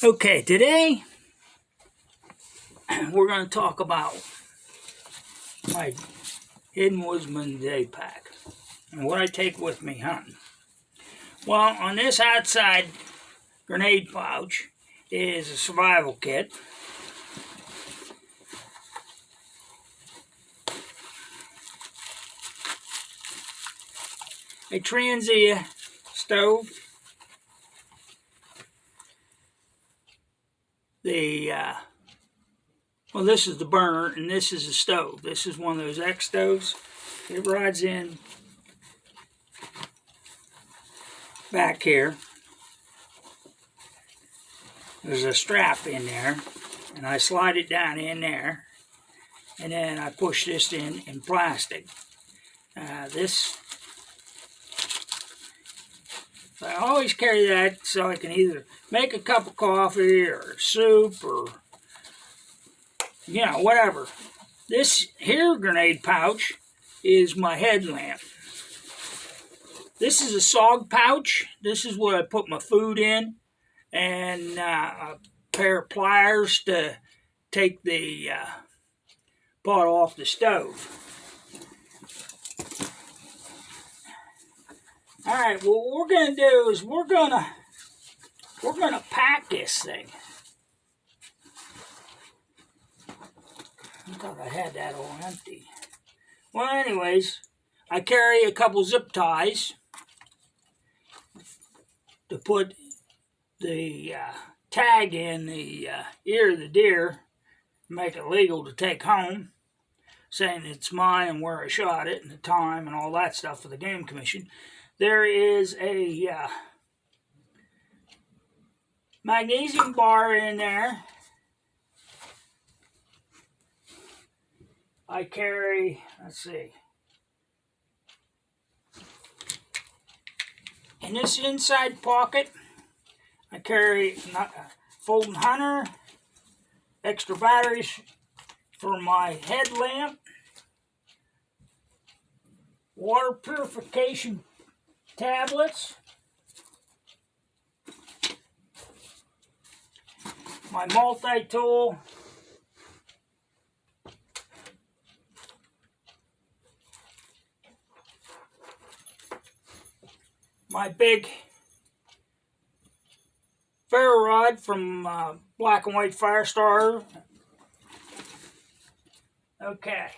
Okay, today we're going to talk about my Hidden Woodsman day pack and what I take with me hunting. Well, on this outside grenade pouch is a survival kit. A Transia stove. This is the burner and this is the stove. This is one of those X stoves. It rides in back here. There's a strap in there and I slide it down in there and then I push this in plastic. I always carry that so I can either make a cup of coffee or soup or whatever. This here grenade pouch is my headlamp. This is a SOG pouch. This is what I put my food in, and a pair of pliers to take the pot off the stove. All right, well, what we're gonna do is we're gonna pack this thing. I thought I had that all empty. Well, anyways, I carry a couple zip ties to put the tag in the ear of the deer, make it legal to take home, saying it's mine and where I shot it and the time and all that stuff for the Game Commission. There is a magnesium bar in there. I carry, let's see, in this inside pocket, I carry a folding hunter, extra batteries for my headlamp, water purification tablets, my multi-tool, my big ferro rod from Black and White Firestar. Okay,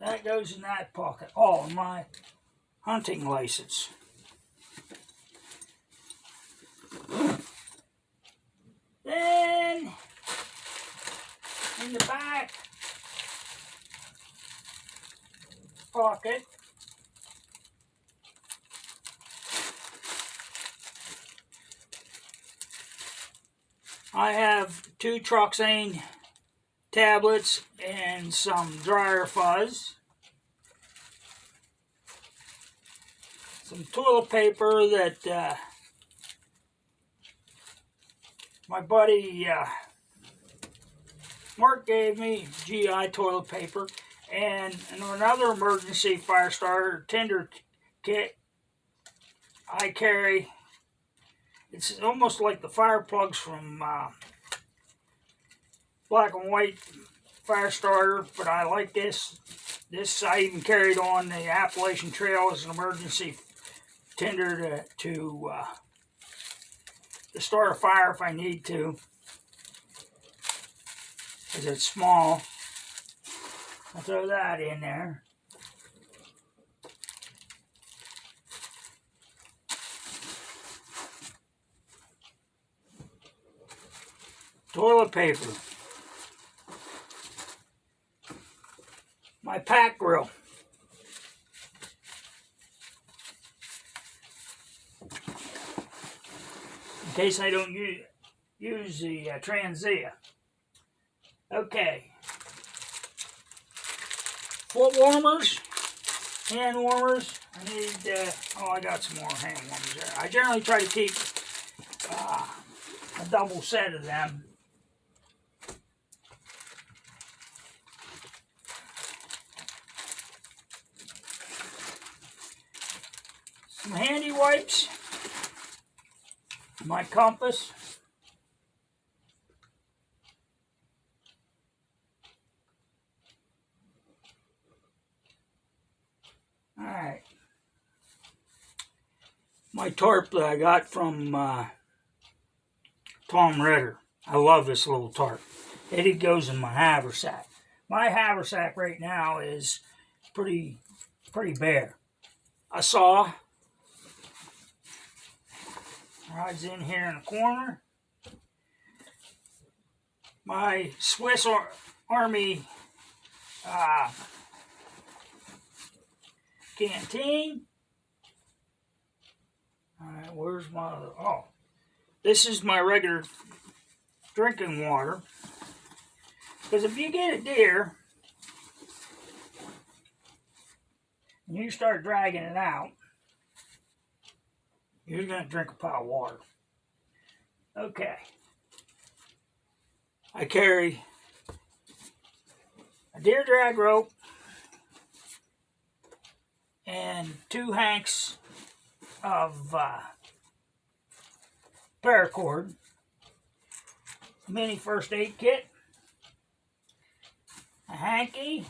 that goes in that pocket. Oh, my hunting license. Then in the back pocket, I have 2 Troxane tablets and some dryer fuzz, some toilet paper that my buddy Mark gave me, GI toilet paper, and another emergency fire starter tinder kit I carry. It's almost like the fire plugs from Black and White Firestarter, but I like this. This I even carried on the Appalachian Trail as an emergency tinder to start a fire if I need to, because it's small. I'll throw that in there. Toilet paper. My pack grill. In case I don't use the Transia. Okay. Foot warmers, hand warmers. I need, I got some more hand warmers there. I generally try to keep a double set of them. Some handy wipes. my compass. Alright. My tarp that I got from Tom Ritter. I love this little tarp. It goes in my haversack. My haversack right now is pretty bare. A saw rides in here in the corner. My Swiss Army canteen. Alright, where's my other? Oh, this is my regular drinking water. Because if you get a deer and you start dragging it out, you're going to drink a pile of water. Okay. I carry a deer drag rope and 2 hanks of paracord, mini first aid kit, a hanky,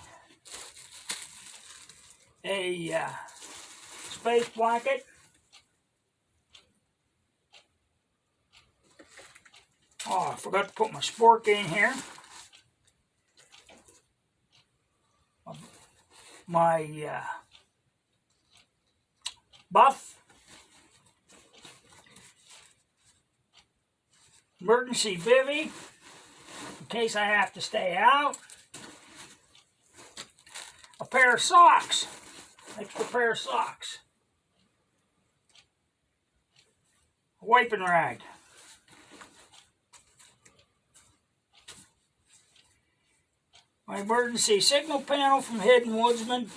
a space blanket, oh, I forgot to put my spork in here, my buff, emergency bivvy in case I have to stay out, a pair of socks, extra pair of socks, a wiping rag, my emergency signal panel from Hidden Woodsmen,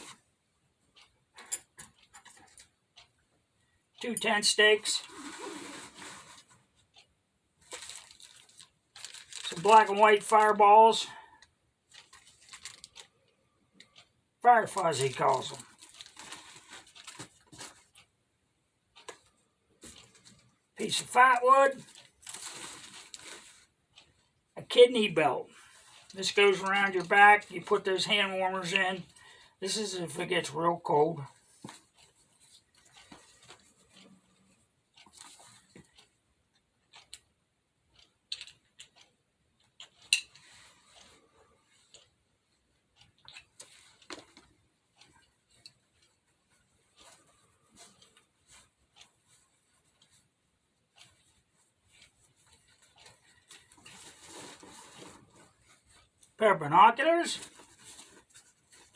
2 tent stakes, some black and white fireballs, fire fuzz he calls them, piece of fat wood, a kidney belt. This goes around your back. You put those hand warmers in. This is if it gets real cold. Pair of binoculars,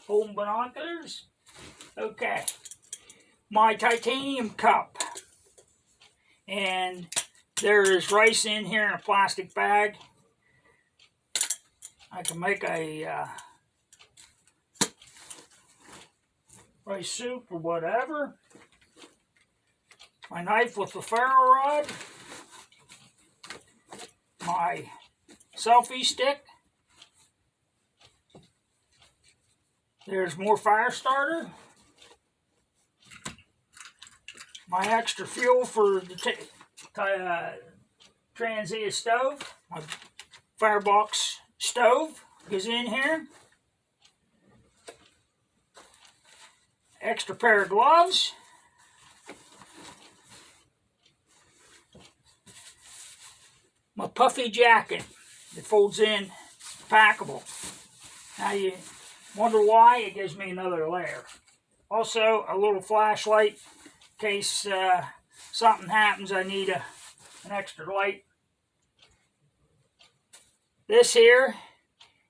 home binoculars. Okay, my titanium cup, and there is rice in here in a plastic bag. I can make a rice soup or whatever. My knife with the ferro rod, my selfie stick. There's more fire starter. My extra fuel for the transient stove. My firebox stove goes in here. Extra pair of gloves. My puffy jacket that folds in, packable. Now you wonder why? It gives me another layer. Also, a little flashlight in case something happens. I need an extra light. This here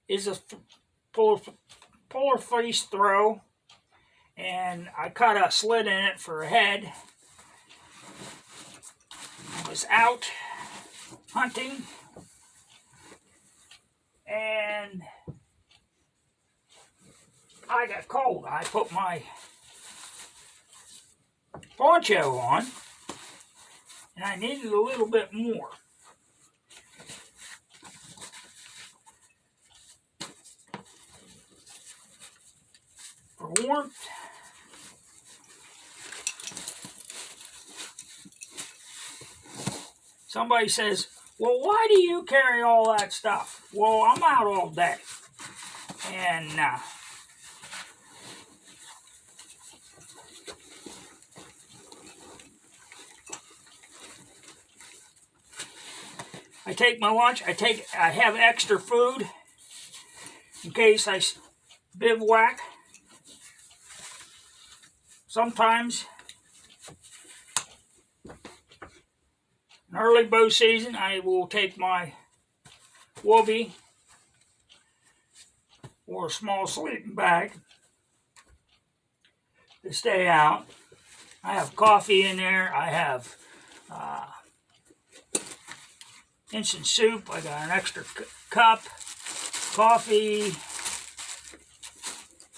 is a polar fleece throw, and I cut a slit in it for a head. I was out hunting, and I got cold. I put my poncho on, and I needed a little bit more. For warmth, Somebody says, well, why do you carry all that stuff? Well, I'm out all day. And I take my lunch. I have extra food in case I bivouac. Sometimes, in early bow season, I will take my whoopee or a small sleeping bag to stay out. I have coffee in there. I have instant soup. I got an extra cup, coffee.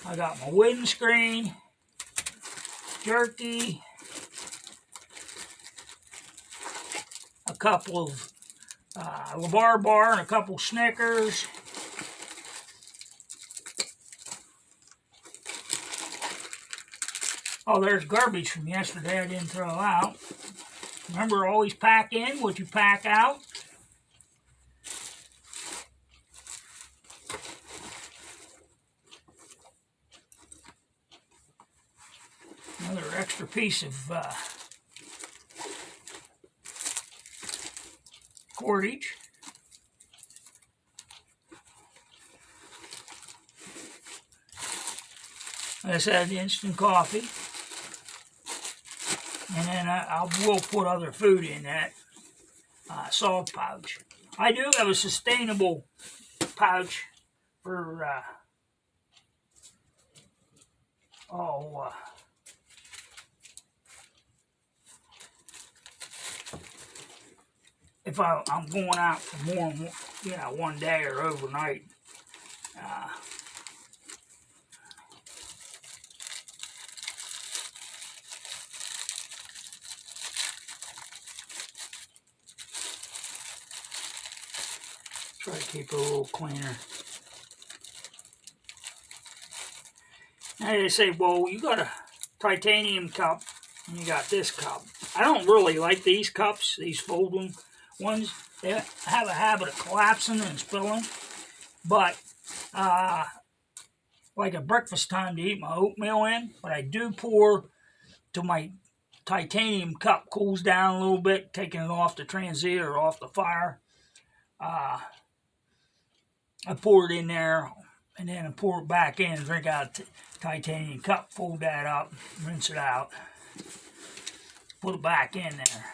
I got my windscreen, jerky, a couple of LeVar bar and a couple Snickers. Oh, there's garbage from yesterday I didn't throw out. Remember, always pack in what you pack out. Another extra piece of cordage. Like I said, instant coffee. And then I will put other food in that salt pouch. I do have a sustainable pouch for if I'm going out for more, one day or overnight. Try to keep it a little cleaner. Now they say, well, you got a titanium cup and you got this cup. I don't really like these cups, these folding ones. They have a habit of collapsing and spilling. But like at breakfast time to eat my oatmeal in, but I do pour till my titanium cup cools down a little bit, taking it off the transient or off the fire. I pour it in there, and then I pour it back in, drink out the titanium cup, fold that up, rinse it out, put it back in there.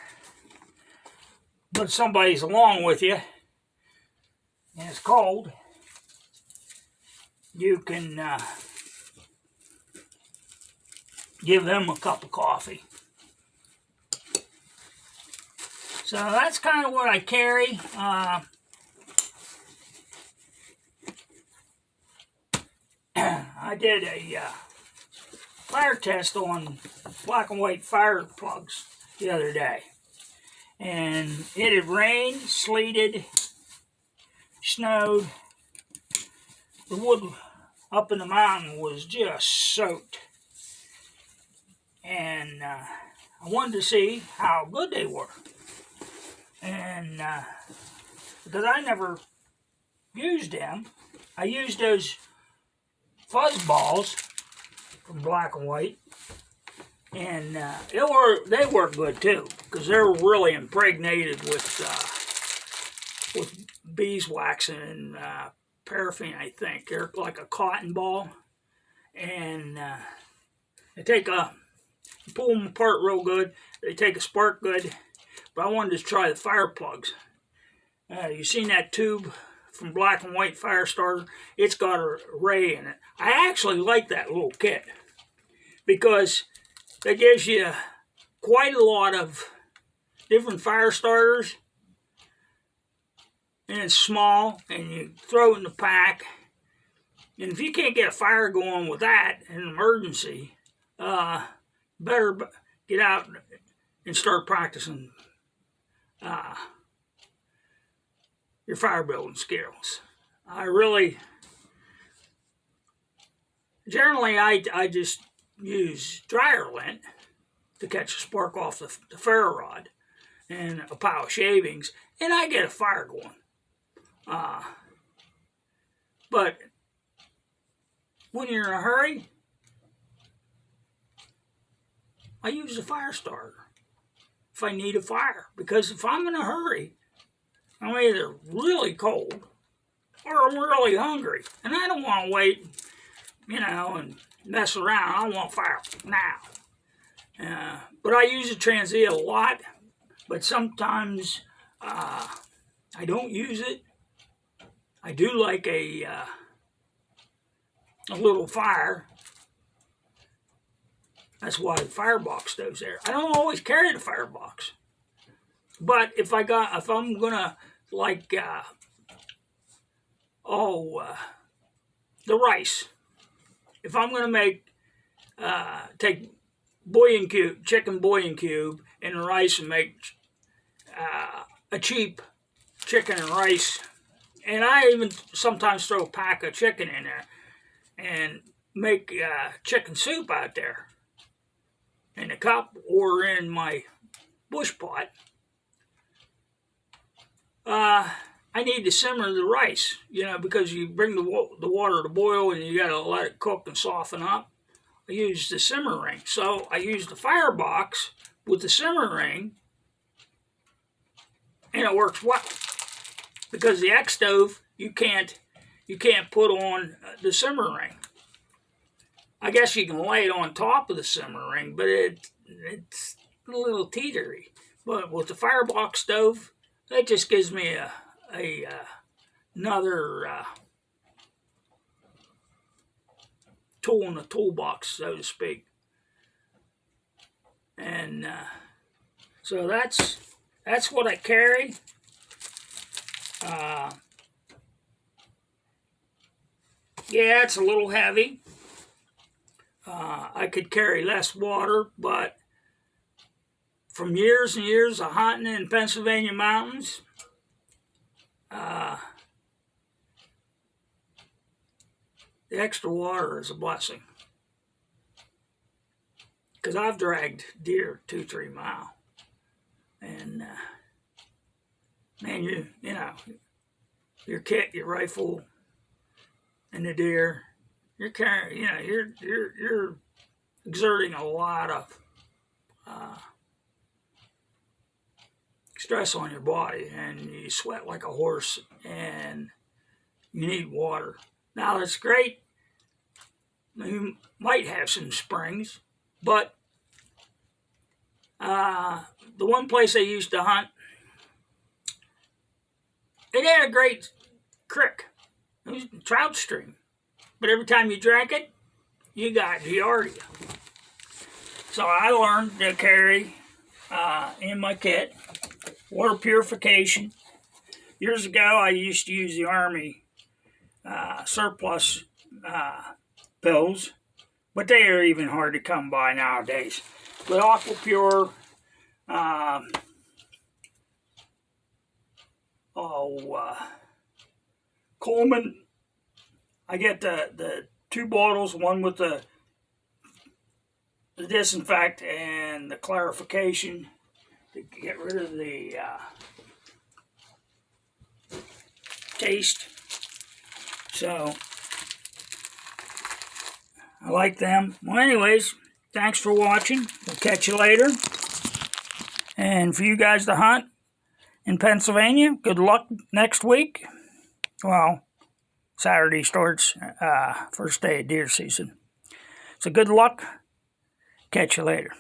But if somebody's along with you, and it's cold, you can give them a cup of coffee. So that's kind of what I carry. I did a fire test on black and white fire plugs the other day. And it had rained, sleeted, snowed. The wood up in the mountain was just soaked. And I wanted to see how good they were. And because I never used them, I used those fuzz balls from black and white, and they work good too because they're really impregnated with beeswax and paraffin. I think they're like a cotton ball, and they pull them apart real good. They take a spark good, but I wanted to try the fire plugs. You seen that tube from Black and White Fire Starter? It's got an array in it. I actually like that little kit because it gives you quite a lot of different fire starters, and it's small, and you throw it in the pack. And if you can't get a fire going with that in an emergency, better get out and start practicing your fire building skills. Generally I just use dryer lint to catch a spark off the ferro rod. and a pile of shavings, and I get a fire going. But when you're in a hurry, I use a fire starter if I need a fire. Because if I'm in a hurry, I'm either really cold or I'm really hungry. And I don't want to wait, and mess around. I want fire now. But I use a transient a lot. But sometimes I don't use it. I do like a little fire. That's why the firebox stove's there. I don't always carry the firebox, but if I'm gonna like the rice. If I'm gonna make take chicken bouillon cube and rice and make a cheap chicken and rice, and I even sometimes throw a pack of chicken in there and make chicken soup out there in a cup or in my bush pot. I need to simmer the rice, because you bring the water to boil and you got to let it cook and soften up. I use the simmer ring. So I use the firebox with the simmer ring, and it works well. Because the X stove, you can't put on the simmer ring. I guess you can lay it on top of the simmer ring, but it's a little teetery. But with the firebox stove, that just gives me another tool in the toolbox, so to speak. And so that's what I carry. Yeah, it's a little heavy. I could carry less water, but from years and years of hunting in Pennsylvania mountains, the extra water is a blessing. Because I've dragged deer 2-3 miles. And, man, your kit, your rifle, and the deer, you're carrying, you're exerting a lot of stress on your body, and you sweat like a horse, and you need water. Now, that's great. You might have some springs, but the one place I used to hunt, it had a great creek. It was a trout stream. But every time you drank it, you got giardia. So I learned to carry in my kit water purification. Years ago, I used to use the Army surplus pills, but they are even hard to come by nowadays. But AquaPure, Coleman, I get the 2 bottles, one with the disinfect and the clarification to get rid of the taste. So I like them. Well, anyways, thanks for watching. We'll catch you later. And for you guys to hunt in Pennsylvania, good luck next week. Well, Saturday starts first day of deer season. So good luck. Catch you later.